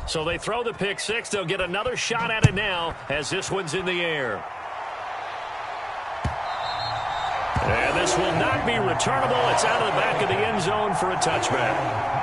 So they throw the pick six. They'll get another shot at it now as this one's in the air. And this will not be returnable. It's out of the back of the end zone for a touchback.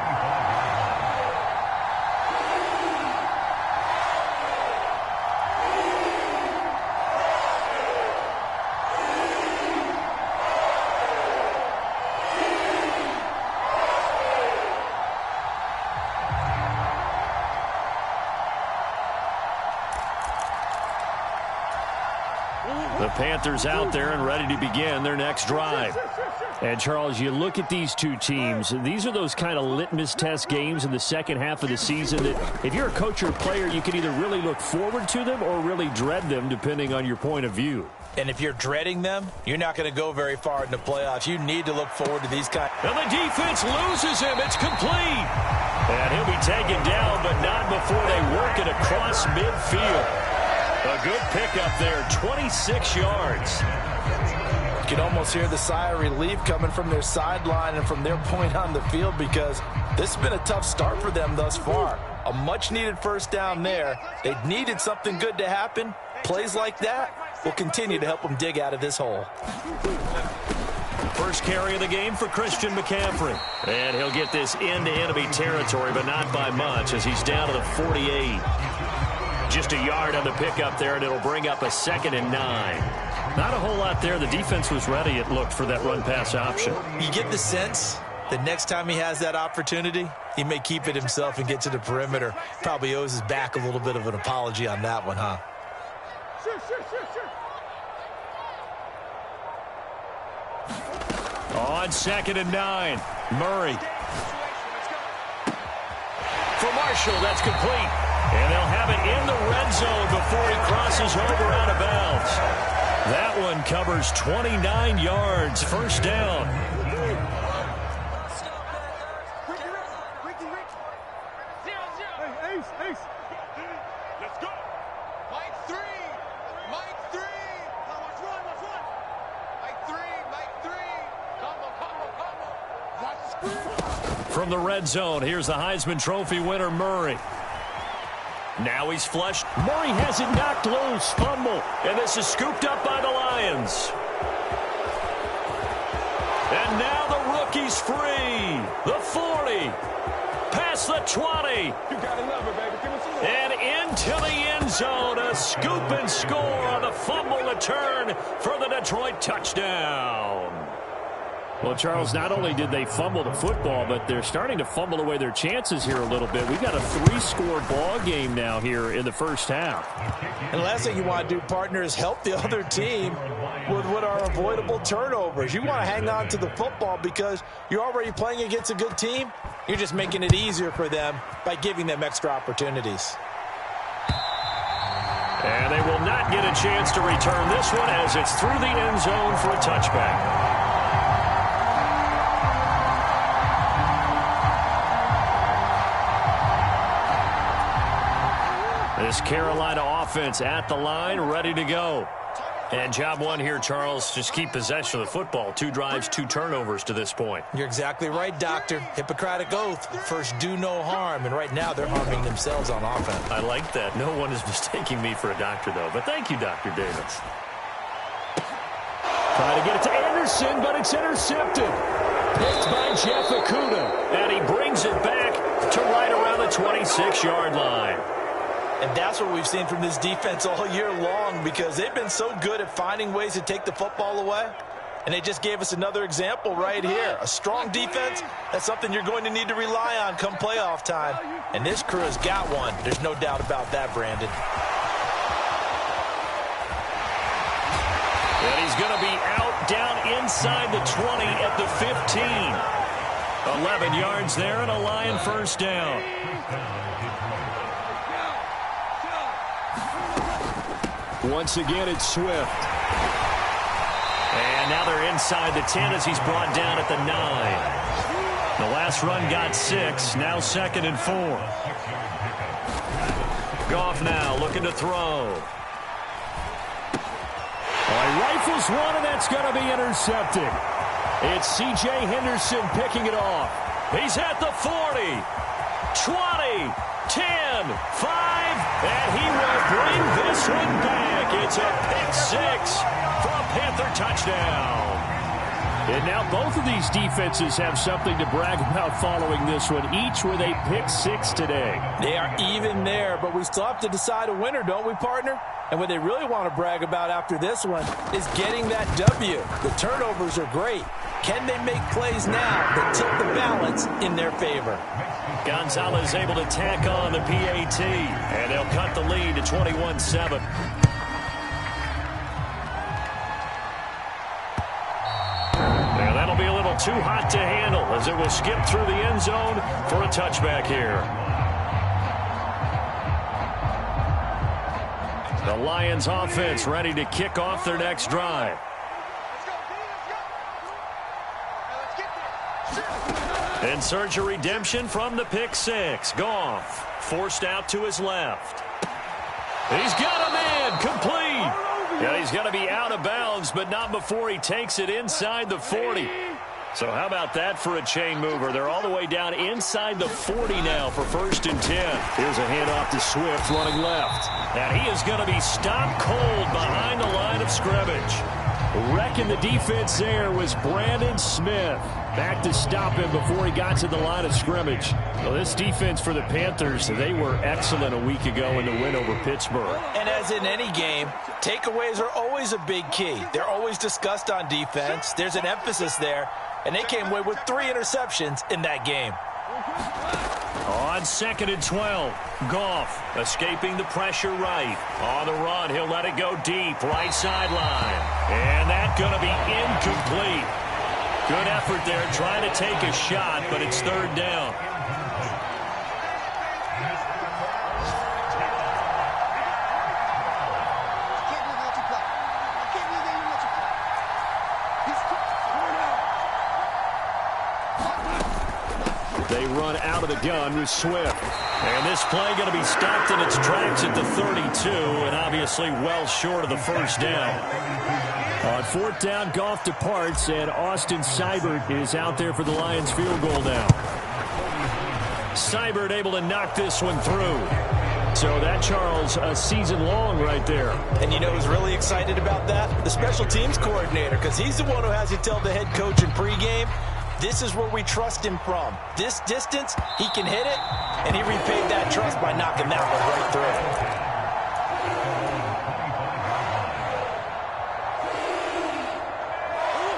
The Panthers out there and ready to begin their next drive. And, Charles, you look at these two teams, these are those kind of litmus test games in the second half of the season that if you're a coach or a player, you can either really look forward to them or really dread them, depending on your point of view. And if you're dreading them, you're not going to go very far in the playoffs. You need to look forward to these kinds. And the defense loses him. It's complete. And he'll be taken down, but not before they work it across midfield. A good pickup there, 26 yards. You can almost hear the sigh of relief coming from their sideline and from their point on the field because this has been a tough start for them thus far. A much-needed first down there. They needed something good to happen. Plays like that will continue to help them dig out of this hole. First carry of the game for Christian McCaffrey. And he'll get this into enemy territory, but not by much as he's down to the 48. Just a yard on the pickup there, and it'll bring up a 2nd and 9. Not a whole lot there. The defense was ready, it looked, for that run-pass option. You get the sense that next time he has that opportunity, he may keep it himself and get to the perimeter. Probably owes his back a little bit of an apology on that one, huh? On 2nd and 9, Murray. For Marshall, that's complete. And they'll have it in the red zone before he crosses over out of bounds. That one covers 29 yards. First down. Let's go. Mike 3. Mike 3. Watch one. Mike 3. Mike 3. Combo. Watch the screen. From the red zone, here's the Heisman Trophy winner, Murray. Now he's flushed. Murray has it knocked loose. Fumble. And this is scooped up by the Lions. And now the rookie's free. The 40. Past the 20. You gotta love it, baby. Give us some more. And into the end zone. A scoop and score on the fumble return for the Detroit touchdown. Well, Charles, not only did they fumble the football, but they're starting to fumble away their chances here a little bit. We've got a 3-score ball game now here in the first half. And the last thing you want to do, partner, is help the other team with what are avoidable turnovers. You want to hang on to the football because you're already playing against a good team. You're just making it easier for them by giving them extra opportunities. And they will not get a chance to return this one as it's through the end zone for a touchback. This Carolina offense at the line, ready to go. And job one here, Charles, just keep possession of the football. 2 drives, 2 turnovers to this point. You're exactly right, Doctor. Hippocratic oath. First, do no harm. And right now, they're harming themselves on offense. I like that. No one is mistaking me for a doctor, though. But thank you, Dr. Davis. Trying to get it to Anderson, but it's intercepted. Picked by Jeff Okudah. And he brings it back to right around the 26-yard line. And that's what we've seen from this defense all year long because they've been so good at finding ways to take the football away. And they just gave us another example right here. A strong defense, that's something you're going to need to rely on come playoff time. And this crew has got one. There's no doubt about that, Brandon. And he's going to be out down inside the 20 at the 15. 11 yards there and a Lion first down. Once again, it's Swift. And now they're inside the 10 as he's brought down at the 9. The last run got 6. Now 2nd and 4. Goff now looking to throw. He rifles one, and that's going to be intercepted. It's C.J. Henderson picking it off. He's at the 40. 20, 10, 5, and he will bring this one back. It's a pick six for a Panther touchdown. And now both of these defenses have something to brag about following this one, each with a pick six today. They are even there, but we still have to decide a winner, don't we, partner? And what they really want to brag about after this one is getting that W. The turnovers are great. Can they make plays now that tilt the balance in their favor? Gonzalez able to tack on the PAT, and they'll cut the lead to 21-7. Be a little too hot to handle as it will skip through the end zone for a touchback here. The Lions offense ready to kick off their next drive. In search of redemption from the pick six. Goff forced out to his left. He's got a man complete. Yeah, he's going to be out of bounds, but not before he takes it inside the 40. So how about that for a chain mover? They're all the way down inside the 40 now for 1st and 10. Here's a handoff to Swift running left. And he is going to be stopped cold behind the line of scrimmage. Wrecking the defense there was Brandon Smith. Back to stop him before he got to the line of scrimmage. Well, this defense for the Panthers, they were excellent a week ago in the win over Pittsburgh. And as in any game, takeaways are always a big key. They're always discussed on defense. There's an emphasis there, and they came away with 3 interceptions in that game. On 2nd and 12, Goff escaping the pressure right. On the run, he'll let it go deep, right sideline. And that's going to be incomplete. Good effort there, trying to take a shot, but it's 3rd down. They run out of the gun with Swift. And this play going to be stopped in its tracks at the 32, and obviously well short of the 1st down. On 4th down, Goff departs, and Austin Seibert is out there for the Lions field goal now. Seibert able to knock this one through. So that, Charles, a season long right there. And you know who's really excited about that? The special teams coordinator, because he's the one who has to tell the head coach in pregame, this is where we trust him from. This distance, he can hit it, and he repaid that trust by knocking that one right through.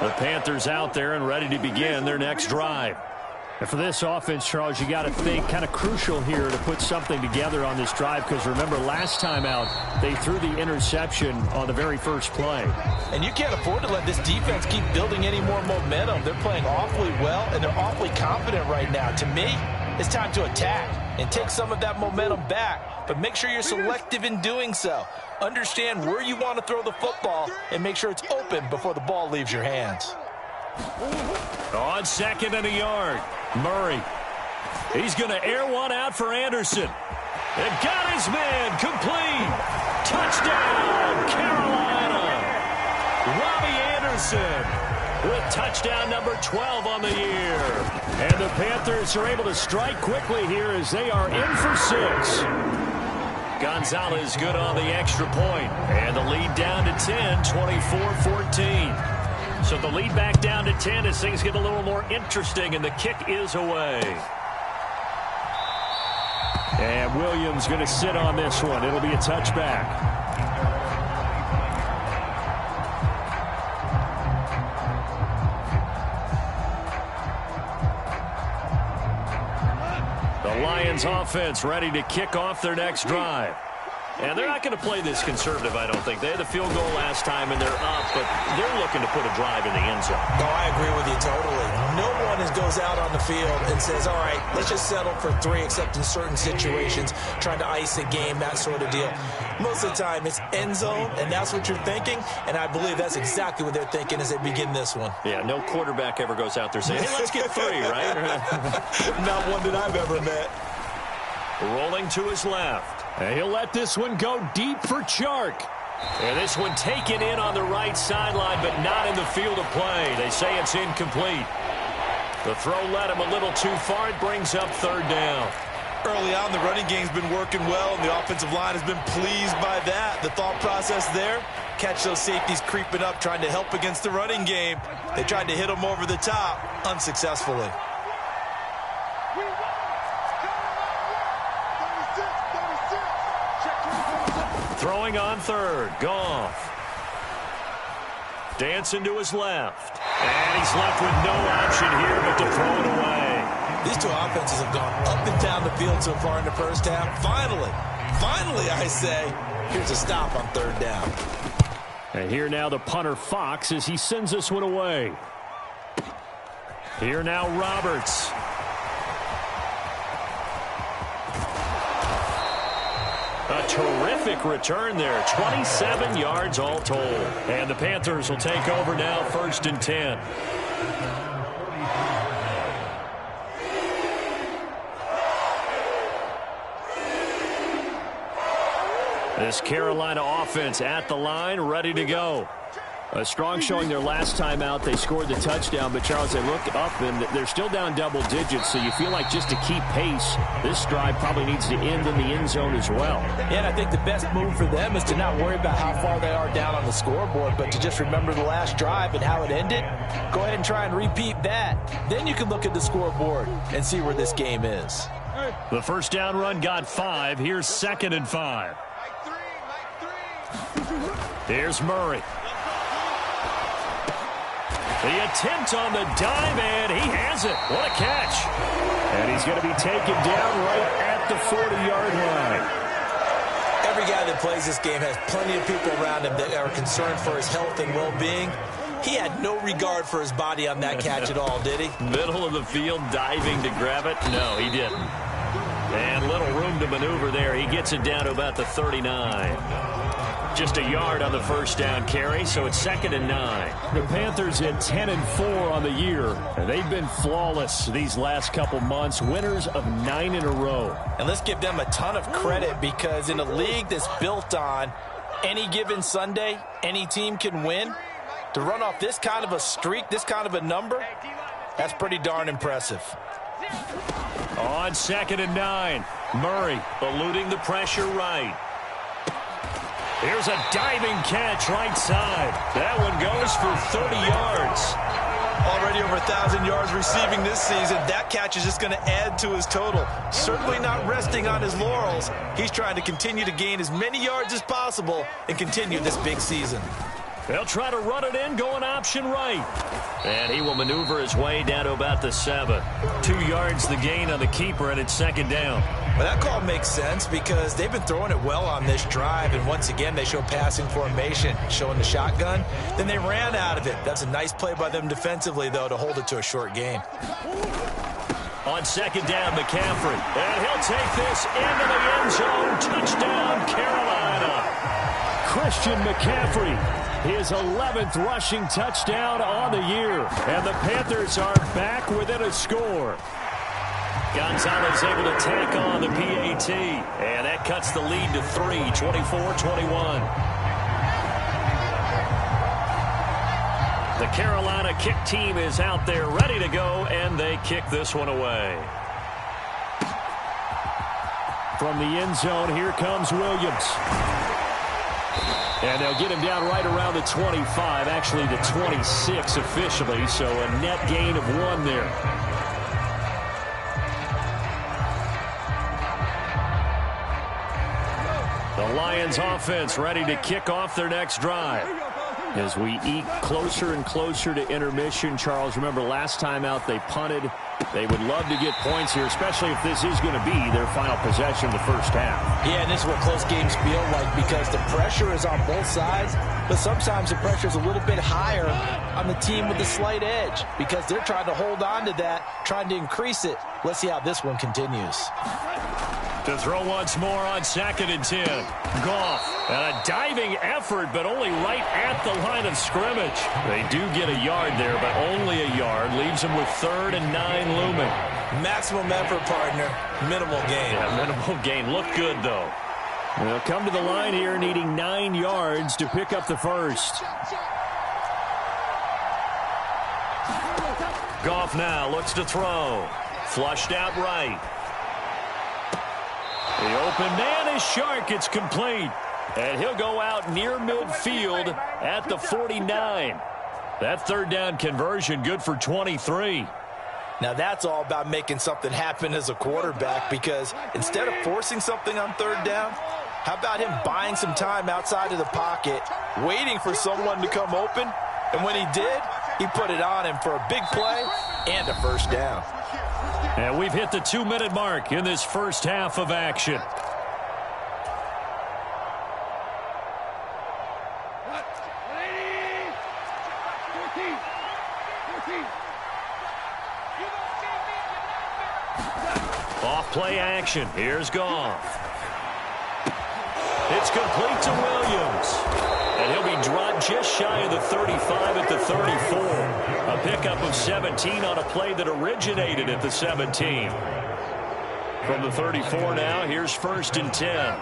The Panthers out there and ready to begin their next drive. And for this offense, Charles, you got to think kind of crucial here to put something together on this drive, because remember last time out they threw the interception on the very first play. And you can't afford to let this defense keep building any more momentum. They're playing awfully well, and they're awfully confident right now. To me, it's time to attack and take some of that momentum back, but make sure you're selective in doing so. Understand where you want to throw the football and make sure it's open before the ball leaves your hands. On 2nd and a yard, Murray. He's going to air one out for Anderson. They've got his man complete. Touchdown, Carolina. Robbie Anderson with touchdown number 12 on the year. And the Panthers are able to strike quickly here as they are in for 6. Gonzalez good on the extra point. And the lead down to 10, 24-14. So the lead back down to 10 as things get a little more interesting, and the kick is away. And Williams going to sit on this one. It'll be a touchback. The Lions offense ready to kick off their next drive. And they're not going to play this conservative, I don't think. They had the field goal last time, and they're up, but they're looking to put a drive in the end zone. Oh, I agree with you totally. No one goes out on the field and says, all right, let's just settle for 3, except in certain situations, trying to ice a game, that sort of deal. Most of the time, it's end zone, and that's what you're thinking, and I believe that's exactly what they're thinking as they begin this one. Yeah, no quarterback ever goes out there saying, hey, let's get 3, right? Not one that I've ever met. Rolling to his left. And he'll let this one go deep for Chark. And this one taken in on the right sideline, but not in the field of play. They say it's incomplete. The throw led him a little too far. It brings up 3rd down. Early on, the running game's been working well, and the offensive line has been pleased by that. The thought process there, catch those safeties creeping up, trying to help against the running game. They tried to hit them over the top, unsuccessfully. Throwing on third, Goff. Dancing to his left. And he's left with no option here but to throw it away. These two offenses have gone up and down the field so far in the first half. Finally, I say, here's a stop on third down. And here now the punter Fox as he sends this one away. Here now Roberts. A terrific return there. 27 yards all told. And the Panthers will take over now, 1st and 10. This Carolina offense at the line, ready to go. A strong showing their last time out. They scored the touchdown, but Charles, they look up and they're still down double digits, so you feel like just to keep pace, this drive probably needs to end in the end zone as well. Yeah, and I think the best move for them is to not worry about how far they are down on the scoreboard, but to just remember the last drive and how it ended. Go ahead and try and repeat that. Then you can look at the scoreboard and see where this game is. The first down run got 5. Here's 2nd and 5. Here's Murray. The attempt on the dive, and he has it. What a catch. And he's going to be taken down right at the 40-yard line. Every guy that plays this game has plenty of people around him that are concerned for his health and well-being. He had no regard for his body on that catch at all, did he? Middle of the field, diving to grab it. No, he didn't. And little room to maneuver there. He gets it down to about the 39. Just a yard on the first down carry, so it's 2nd and 9. The Panthers at 10 and 4 on the year. And they've been flawless these last couple months, winners of 9 in a row. And let's give them a ton of credit, because in a league that's built on any given Sunday, any team can win. To run off this kind of a streak, this kind of a number, that's pretty darn impressive. On 2nd and 9, Murray eluding the pressure right. Here's a diving catch right side. That one goes for 30 yards. Already over 1,000 yards receiving this season. That catch is just going to add to his total. Certainly not resting on his laurels. He's trying to continue to gain as many yards as possible and continue this big season. They'll try to run it in, going option right. And he will maneuver his way down to about the 7. 2 yards the gain on the keeper, and it's 2nd down. Well, that call makes sense because they've been throwing it well on this drive, and once again they show passing formation, showing the shotgun. Then they ran out of it. That's a nice play by them defensively, though, to hold it to a short gain. On 2nd down, McCaffrey. And he'll take this into the end zone. Touchdown, Carolina. Christian McCaffrey, his 11th rushing touchdown on the year. And the Panthers are back within a score. Gonzalez able to tack on the PAT. And that cuts the lead to 3, 24-21. The Carolina kick team is out there ready to go, and they kick this one away. From the end zone, here comes Williams. And they'll get him down right around the 25, actually the 26 officially, so a net gain of 1 there. The Lions offense ready to kick off their next drive. As we eke closer and closer to intermission, Charles, remember last time out they punted. They would love to get points here, especially if this is going to be their final possession of the first half. Yeah, and this is what close games feel like because the pressure is on both sides, but sometimes the pressure is a little bit higher on the team with the slight edge because they're trying to hold on to that, trying to increase it. Let's see how this one continues. To throw once more on 2nd and 10. Goff, and a diving effort, but only right at the line of scrimmage. They do get a yard there, but only a yard. Leaves them with 3rd and 9 looming. Maximum effort, partner. Minimal gain. Yeah, minimal gain. Look good, though. They'll come to the line here needing 9 yards to pick up the first. Goff now looks to throw. Flushed out right. The open man is Shark. It's complete. And he'll go out near midfield at the 49. That third down conversion good for 23. Now that's all about making something happen as a quarterback, because instead of forcing something on third down, how about him buying some time outside of the pocket, waiting for someone to come open, and when he did, he put it on him for a big play and a first down. And we've hit the 2-minute mark in this first half of action. Off play action. Here's Goff. It's complete to Williams. And he'll be dropped just shy of the 35 at the 34. A pickup of 17 on a play that originated at the 17. From the 34 now, here's 1st and 10.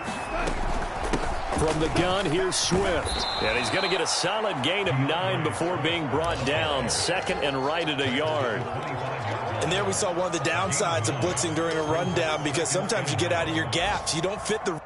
From the gun, here's Swift. And he's going to get a solid gain of 9 before being brought down. Second and right at a yard. And there we saw one of the downsides of blitzing during a rundown, because sometimes you get out of your gaps. You don't fit the...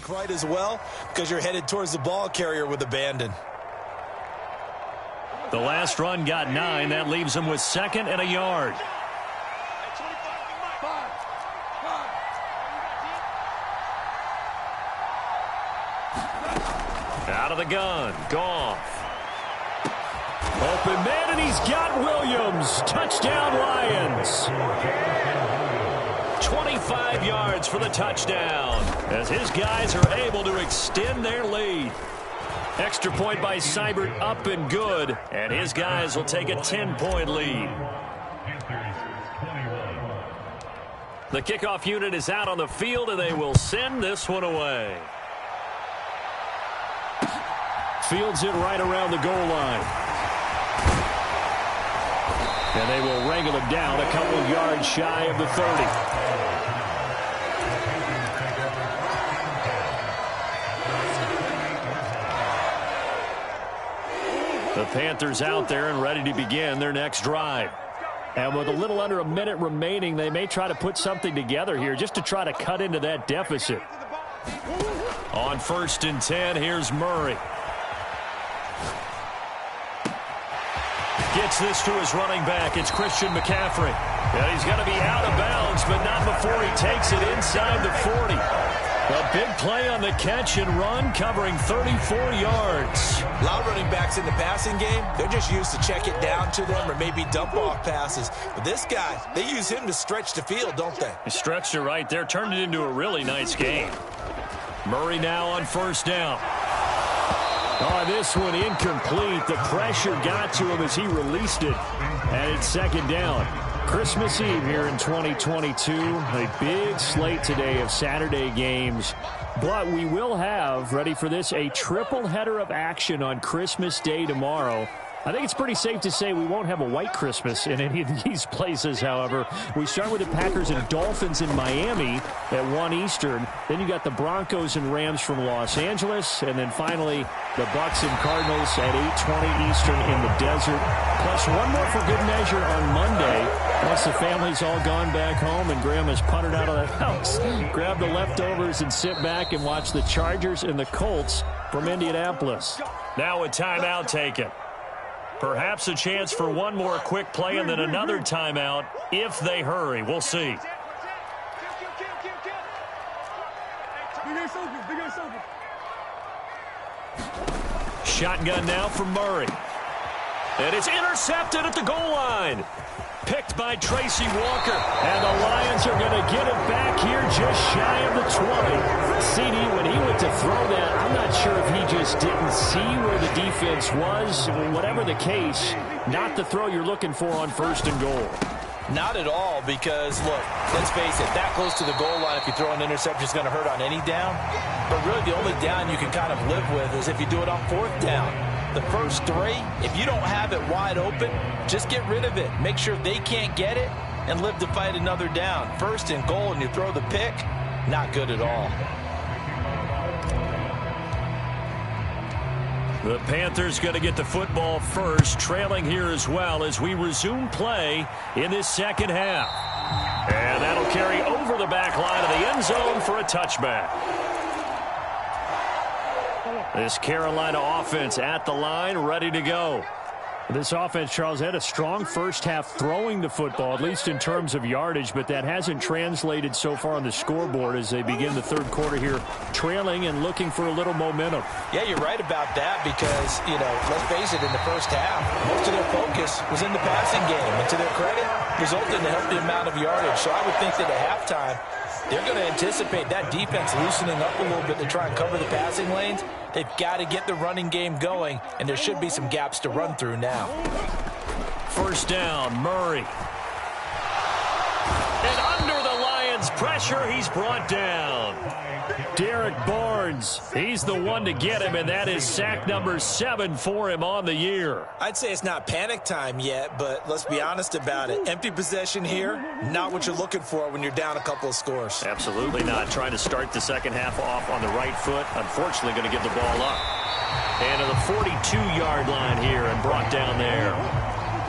quite as well, because you're headed towards the ball carrier with abandon. The last run got 9. That leaves him with 2nd and a yard. Out of the gun, Goff. Open man, and he's got Williams. Touchdown, Lions. 25 yards for the touchdown, as his guys are able to extend their lead. Extra point by Seibert, up and good, and his guys will take a 10-point lead. The kickoff unit is out on the field, and they will send this one away. Fields it right around the goal line. And they will wrangle him down a couple of yards shy of the 30. The Panthers out there and ready to begin their next drive. And with a little under a minute remaining, they may try to put something together here just to try to cut into that deficit. On 1st and 10, here's Murray. Gets this to his running back. It's Christian McCaffrey. And he's going to be out of bounds, but not before he takes it inside the 40. A big play on the catch and run, covering 34 yards. A lot of running backs in the passing game, they're just used to check it down to them or maybe dump off passes. But this guy, they use him to stretch the field, don't they? He stretched it right there, turned it into a really nice game. Murray now on 1st down. Oh, this one incomplete. The pressure got to him as he released it. And it's 2nd down. Christmas Eve here in 2022. A big slate today of Saturday games. But we will have, ready for this, a triple header of action on Christmas Day tomorrow. I think it's pretty safe to say we won't have a white Christmas in any of these places, however. We start with the Packers and Dolphins in Miami at 1 Eastern. Then you got the Broncos and Rams from Los Angeles. And then finally, the Bucs and Cardinals at 8:20 Eastern in the desert. Plus one more for good measure on Monday. Once the family's all gone back home and Grandma's puttered out of the house, grab the leftovers and sit back and watch the Chargers and the Colts from Indianapolis. Now a timeout taken. Perhaps a chance for one more quick play and then another timeout if they hurry. We'll see. Shotgun now for Murray. And it's intercepted at the goal line. Picked by Tracy Walker. And the Lions are going to get it back here just shy of the 20. CD, when he went to throw that, I'm not sure if he just didn't see where the defense was. Whatever the case, not the throw you're looking for on 1st and goal. Not at all, because, look, let's face it, that close to the goal line, if you throw an interception, is going to hurt on any down. But really, the only down you can kind of live with is if you do it on 4th down. The first 3, if you don't have it wide open, just get rid of it. Make sure they can't get it and live to fight another down. 1st and goal, and you throw the pick, not good at all. The Panthers going to get the football first, trailing here as well as we resume play in this second half. And that'll carry over the back line of the end zone for a touchback. This Carolina offense at the line, ready to go. This offense, Charles, had a strong first half throwing the football, at least in terms of yardage, but that hasn't translated so far on the scoreboard as they begin the 3rd quarter here, trailing and looking for a little momentum. Yeah, you're right about that because, let's face it, in the first half, most of their focus was in the passing game. And to their credit, resulted in a healthy amount of yardage. So I would think that at halftime, they're going to anticipate that defense loosening up a little bit to try and cover the passing lanes. They've got to get the running game going, and there should be some gaps to run through now. 1st down, Murray. And under the Lions' pressure, he's brought down. Derek Barnes, he's the one to get him, and that is sack number 7 for him on the year. I'd say it's not panic time yet, but let's be honest about it. Empty possession here, not what you're looking for when you're down a couple of scores. Absolutely not. Trying to start the second half off on the right foot. Unfortunately, going to give the ball up. And to the 42-yard line here and brought down there.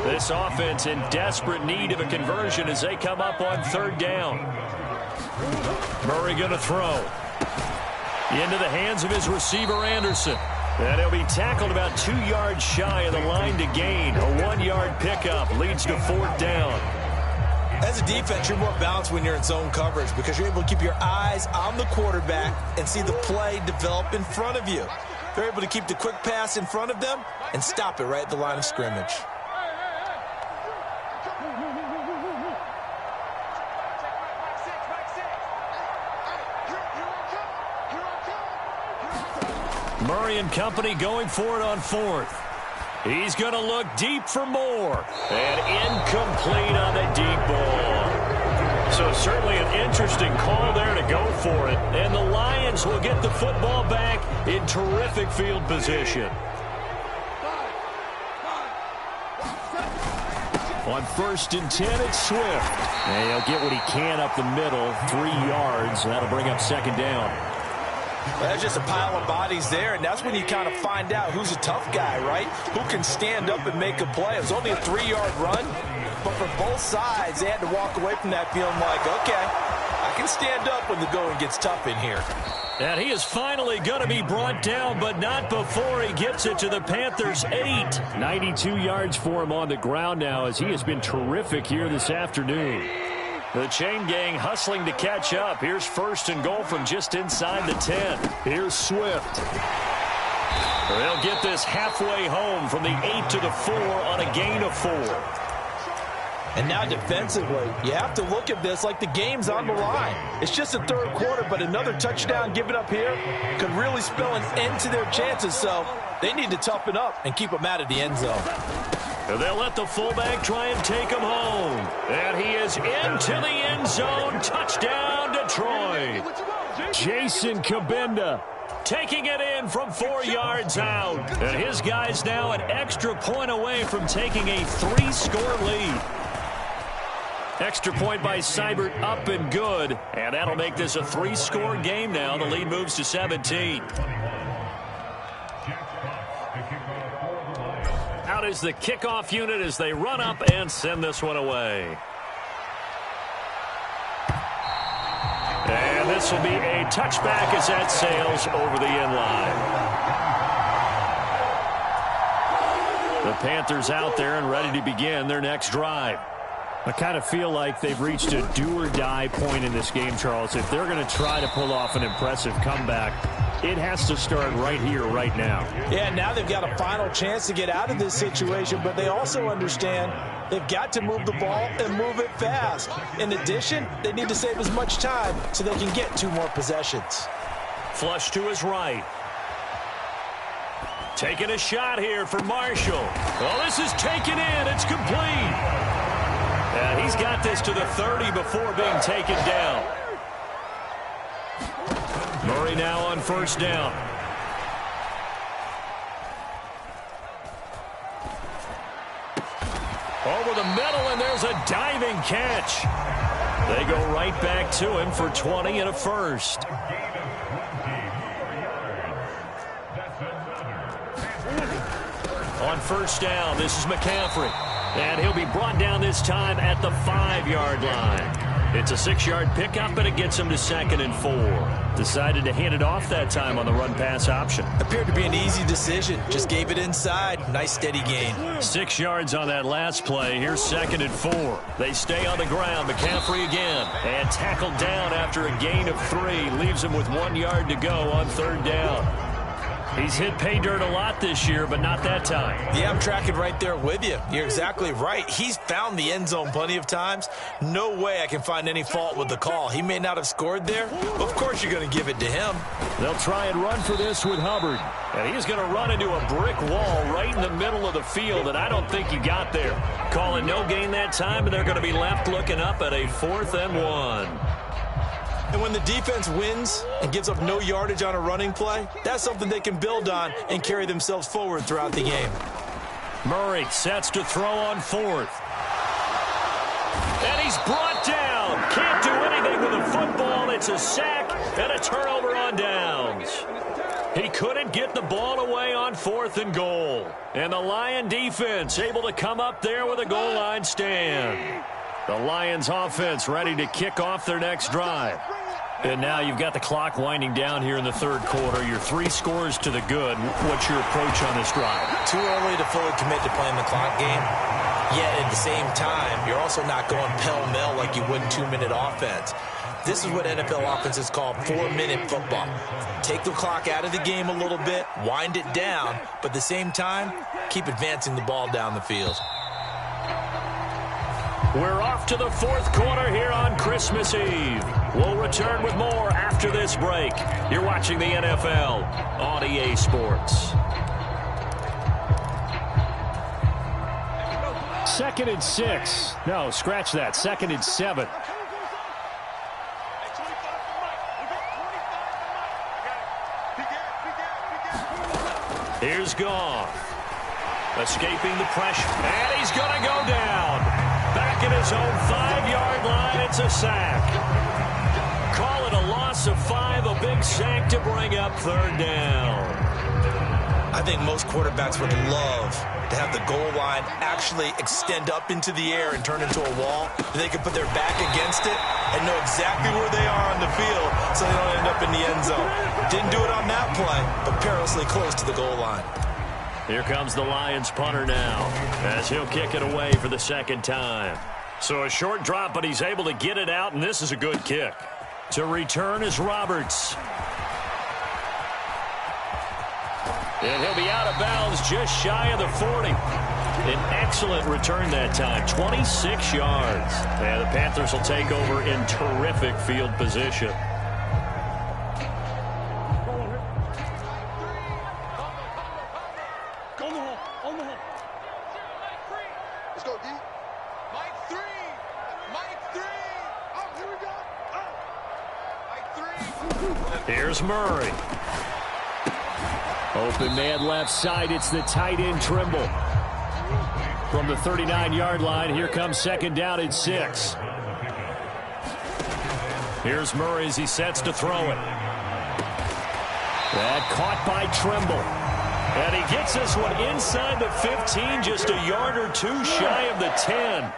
This offense in desperate need of a conversion as they come up on 3rd down. Murray going to throw. Into the hands of his receiver, Anderson. And he'll be tackled about 2 yards shy of the line to gain. A 1-yard pickup leads to 4th down. As a defense, you're more balanced when you're in zone coverage because you're able to keep your eyes on the quarterback and see the play develop in front of you. They're able to keep the quick pass in front of them and stop it right at the line of scrimmage. Murray and company going for it on 4th. He's going to look deep for more. And incomplete on the deep ball. So certainly an interesting call there to go for it. And the Lions will get the football back in terrific field position. On 1st and 10, it's Swift. And he'll get what he can up the middle, 3 yards. And that'll bring up 2nd down. There's just a pile of bodies there, and that's when you kind of find out who's a tough guy, right? Who can stand up and make a play. It was only a 3-yard run, but for both sides, they had to walk away from that feeling like, okay, I can stand up when the going gets tough in here. And he is finally going to be brought down, but not before he gets it to the Panthers' 8. 92 yards for him on the ground now as he has been terrific here this afternoon. The chain gang hustling to catch up. Here's 1st and goal from just inside the 10. Here's Swift. They'll get this halfway home from the 8 to the 4 on a gain of 4. And now defensively, you have to look at this like the game's on the line. It's just the 3rd quarter, but another touchdown given up here could really spell an end to their chances. So they need to toughen up and keep them out of the end zone. And they'll let the fullback try and take him home. And he is into the end zone. Touchdown, Detroit. Jason Kabinda taking it in from 4 yards out. And his guys now an extra point away from taking a 3-score lead. Extra point by Seibert up and good. And that'll make this a 3-score game now. The lead moves to 17. Out is the kickoff unit as they run up and send this one away. And this will be a touchback as that sails over the end line. The Panthers out there and ready to begin their next drive. I kind of feel like they've reached a do-or-die point in this game, Charles. If they're going to try to pull off an impressive comeback, it has to start right here, right now. Yeah, now they've got a final chance to get out of this situation, but they also understand they've got to move the ball and move it fast. In addition, they need to save as much time so they can get 2 more possessions. Flush to his right. Taking a shot here for Marshall. Well, this is taken in. It's complete. And he's got this to the 30 before being taken down. Murray now on first down. Over the middle, and there's a diving catch. They go right back to him for 20 and a first. On first down, this is McCaffrey. And he'll be brought down this time at the 5-yard line. It's a 6-yard pickup, and it gets him to 2nd and 4. Decided to hand it off that time on the run-pass option. Appeared to be an easy decision. Just gave it inside. Nice steady gain. 6 yards on that last play. Here's 2nd and 4. They stay on the ground. McCaffrey again. And tackled down after a gain of 3. Leaves him with 1 yard to go on 3rd down. He's hit pay dirt a lot this year, but not that time. Yeah, I'm tracking right there with you. You're exactly right. He's found the end zone plenty of times. No way I can find any fault with the call. He may not have scored there, but of course you're going to give it to him. They'll try and run for this with Hubbard. And he's going to run into a brick wall right in the middle of the field, and I don't think he got there. Calling no gain that time, and they're going to be left looking up at a 4th and 1. And when the defense wins and gives up no yardage on a running play, that's something they can build on and carry themselves forward throughout the game. Murray sets to throw on 4th. And he's brought down. Can't do anything with the football. It's a sack and a turnover on downs. He couldn't get the ball away on 4th and goal. And the Lion defense able to come up there with a goal line stand. The Lions offense ready to kick off their next drive. And now you've got the clock winding down here in the 3rd quarter. You're 3 scores to the good. What's your approach on this drive? Too early to fully commit to playing the clock game. Yet at the same time, you're also not going pell-mell like you would in 2-minute offense. This is what NFL offenses call 4-minute football. Take the clock out of the game a little bit, wind it down, but at the same time, keep advancing the ball down the field. We're off to the 4th quarter here on Christmas Eve. We'll return with more after this break. You're watching the NFL on EA Sports. 2nd and 6. No, scratch that. 2nd and 7. Here's Goff. Escaping the pressure. And he's going to go down. Back at his own 5-yard line, it's a sack. Call it a loss of 5, a big sack to bring up 3rd down. I think most quarterbacks would love to have the goal line actually extend up into the air and turn into a wall. They can put their back against it and know exactly where they are on the field so they don't end up in the end zone. Didn't do it on that play, but perilously close to the goal line. Here comes the Lions punter now as he'll kick it away for the 2nd time. So a short drop, but he's able to get it out, and this is a good kick. To return is Roberts. And he'll be out of bounds just shy of the 40. An excellent return that time, 26 yards. And the Panthers will take over in terrific field position. Here's Murray. Open man left side. It's the tight end Trimble. From the 39-yard line, here comes 2nd down and 6. Here's Murray as he sets to throw it. That caught by Trimble. And he gets this one inside the 15, just a yard or 2 shy of the 10.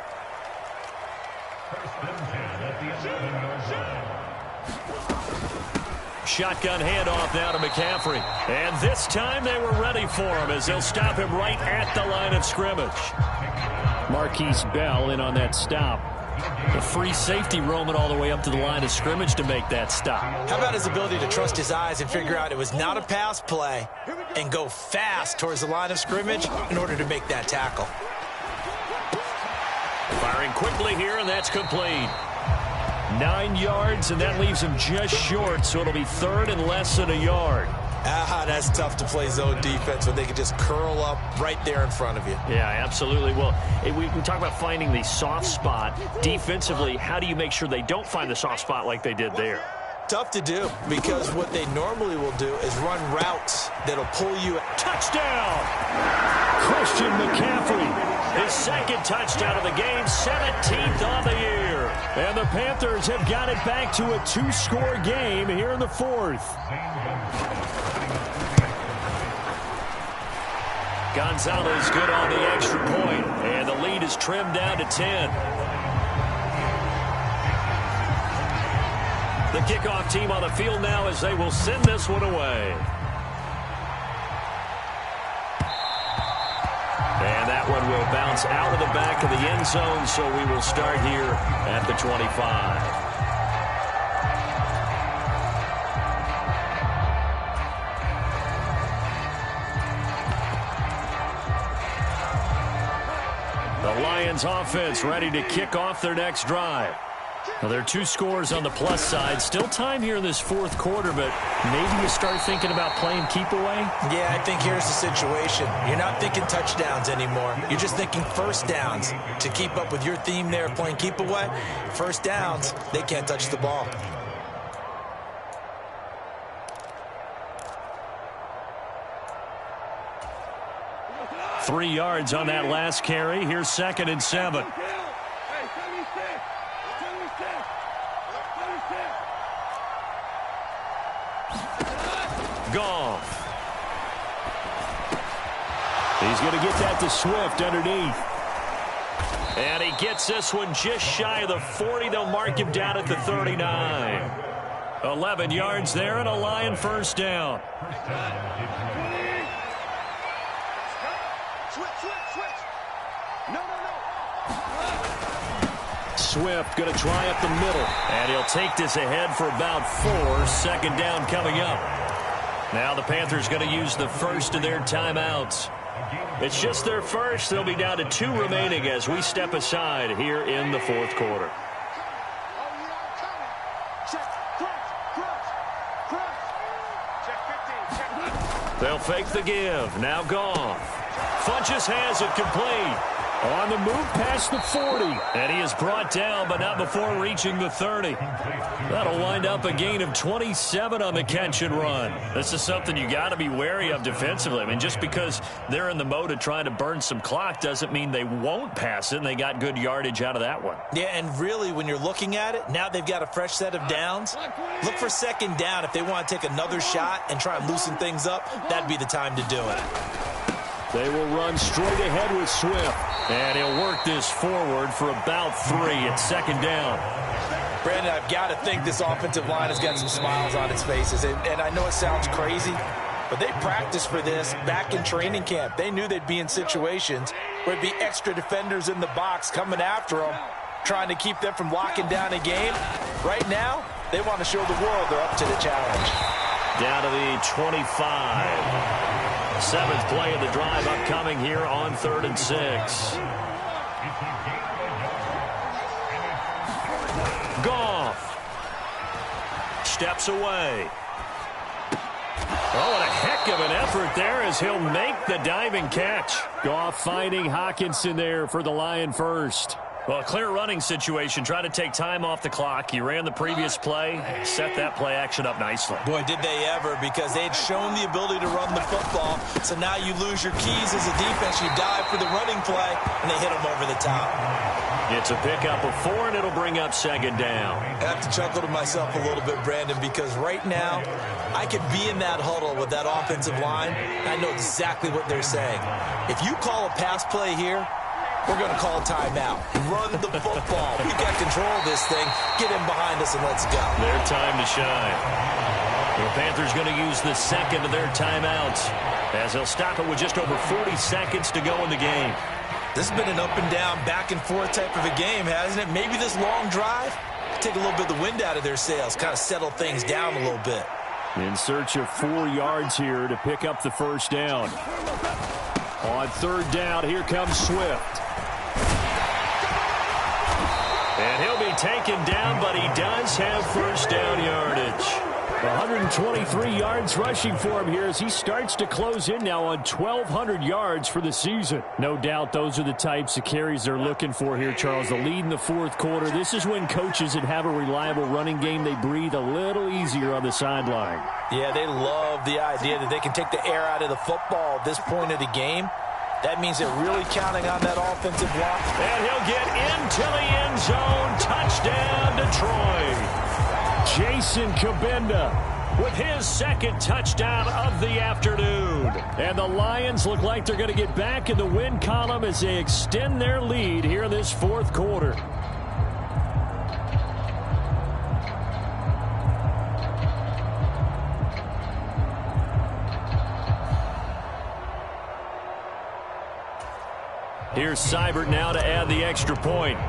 Shotgun handoff now to McCaffrey. And this time they were ready for him as they'll stop him right at the line of scrimmage. Marquise Bell in on that stop. The free safety roaming all the way up to the line of scrimmage to make that stop. How about his ability to trust his eyes and figure out it was not a pass play and go fast towards the line of scrimmage in order to make that tackle. Firing quickly here, and that's complete. 9 yards, and that leaves him just short, so it'll be 3rd and less than a yard. that's tough to play zone defense when they can just curl up right there in front of you. Yeah, absolutely. Well, we can talk about finding the soft spot. Defensively, how do you make sure they don't find the soft spot like they did there? Tough to do, because what they normally will do is run routes that'll pull you. Touchdown! Christian McCaffrey. His second touchdown of the game, 17th on the year. And the Panthers have got it back to a 2-score game here in the fourth. Gonzalez good on the extra point, and the lead is trimmed down to 10. The kickoff team on the field now as they will send this one away. And that one will bounce out of the back of the end zone, so we will start here at the 25. The Lions offense ready to kick off their next drive. Well, there are 2 scores on the plus side. Still time here in this fourth quarter, but maybe you start thinking about playing keep away? Yeah, I think here's the situation. You're not thinking touchdowns anymore. You're just thinking first downs. To keep up with your theme there, playing keep away, first downs, they can't touch the ball. Three yards on that last carry. Here's 2nd and 7. Goff. He's going to get that to Swift underneath. And he gets this one just shy of the 40. They'll mark him down at the 39. 11 yards there and a Lion first down. Swift going to try up the middle. And he'll take this ahead for about 4. 2nd down coming up. Now the Panthers going to use the first of their timeouts. It's just their first. They'll be down to 2 remaining as we step aside here in the fourth quarter. They'll fake the give. Now Goff. Funches has it complete. On the move past the 40. And he is brought down, but not before reaching the 30. That'll wind up a gain of 27 on the catch and run. This is something you got to be wary of defensively. I mean, just because they're in the mode of trying to burn some clock doesn't mean they won't pass it, and they got good yardage out of that one. Yeah, and really, when you're looking at it, now they've got a fresh set of downs. Look for 2nd down. If they want to take another shot and try and loosen things up, that'd be the time to do it. They will run straight ahead with Swift. And he'll work this forward for about 3 at 2nd down. Brandon, I've got to think this offensive line has got some smiles on its faces. And I know it sounds crazy, but they practiced for this back in training camp. They knew they'd be in situations where it'd be extra defenders in the box coming after them, trying to keep them from locking down a game. Right now, they want to show the world they're up to the challenge. Down to the 25. 7th play of the drive upcoming here on 3rd and 6. Goff steps away. Oh, what a heck of an effort there as he'll make the diving catch. Goff finding Hawkinson there for the Lion first. Well, a clear running situation. Try to take time off the clock. He ran the previous play, set that play action up nicely. Boy, did they ever, because they'd shown the ability to run the football. So now you lose your keys as a defense. You dive for the running play, and they hit them over the top. It's a pickup of 4, and it'll bring up 2nd down. I have to chuckle to myself a little bit, Brandon, because right now I could be in that huddle with that offensive line. I know exactly what they're saying. If you call a pass play here, we're going to call timeout. Run the football. We got control of this thing. Get in behind us and let's go. Their time to shine. The Panthers going to use the 2nd of their timeouts as they'll stop it with just over 40 seconds to go in the game. This has been an up and down, back and forth type of a game, hasn't it? Maybe this long drive take a little bit of the wind out of their sails, kind of settle things down a little bit. In search of 4 yards here to pick up the first down. On 3rd down, here comes Swift. And he'll be taken down, but he does have first down yardage. 123 yards rushing for him here as he starts to close in now on 1,200 yards for the season. No doubt those are the types of carries they're looking for here, Charles. The lead in the fourth quarter. This is when coaches that have a reliable running game, they breathe a little easier on the sideline. Yeah, they love the idea that they can take the air out of the football at this point of the game. That means they're really counting on that offensive line. And he'll get into the end zone. Touchdown, Detroit. Jason Kabinda with his second touchdown of the afternoon. And the Lions look like they're going to get back in the win column as they extend their lead here in this fourth quarter. Here's Seibert now to add the extra point.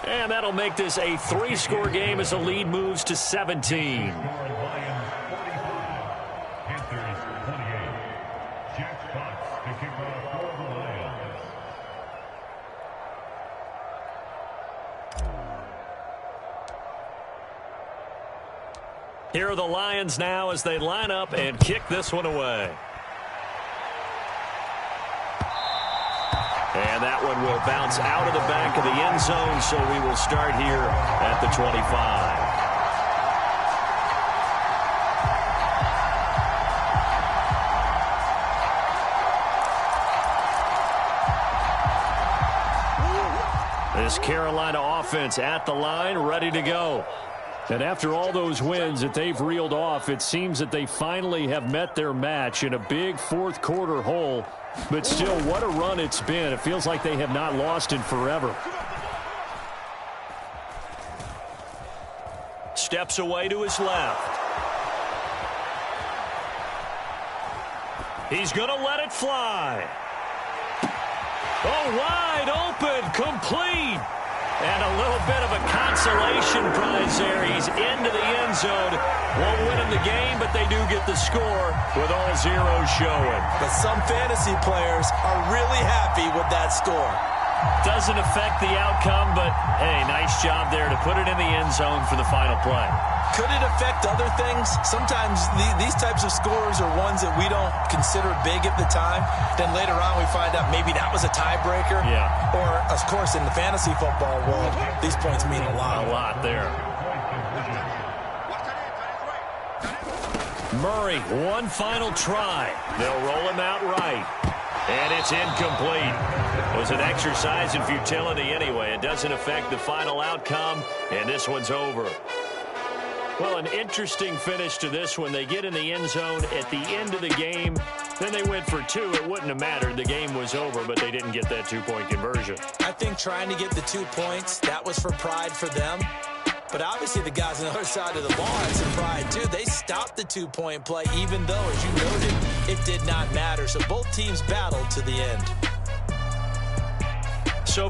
And that'll make this a 3-score game as the lead moves to 17. Here are the Lions now as they line up and kick this one away. And that one will bounce out of the back of the end zone, so we will start here at the 25. This Carolina offense at the line, ready to go. And after all those wins that they've reeled off, it seems that they finally have met their match in a big fourth quarter hole. But still, what a run it's been. It feels like they have not lost in forever. Steps away to his left. He's going to let it fly. Oh, wide open, complete. And a little bit of a consolation prize there. He's into the end zone. Won't win him the game, but they do get the score with all zeros showing. But some fantasy players are really happy with that score. Doesn't affect the outcome, but, hey, nice job there to put it in the end zone for the final play. Could it affect other things? Sometimes these types of scores are ones that we don't consider big at the time. Then later on we find out maybe that was a tiebreaker. Yeah. Or, of course, in the fantasy football world, these points mean a lot. A lot there. Murray, one final try. They'll roll him out right. And it's incomplete. It was an exercise in futility anyway. It doesn't affect the final outcome, and this one's over. Well, an interesting finish to this one. They get in the end zone at the end of the game. Then they went for two. It wouldn't have mattered. The game was over, but they didn't get that two-point conversion. I think trying to get the 2 points, that was for pride for them. But obviously the guys on the other side of the ball had some pride too. They stopped the 2-point play, even though, as you noted, it did not matter. So both teams battled to the end. So for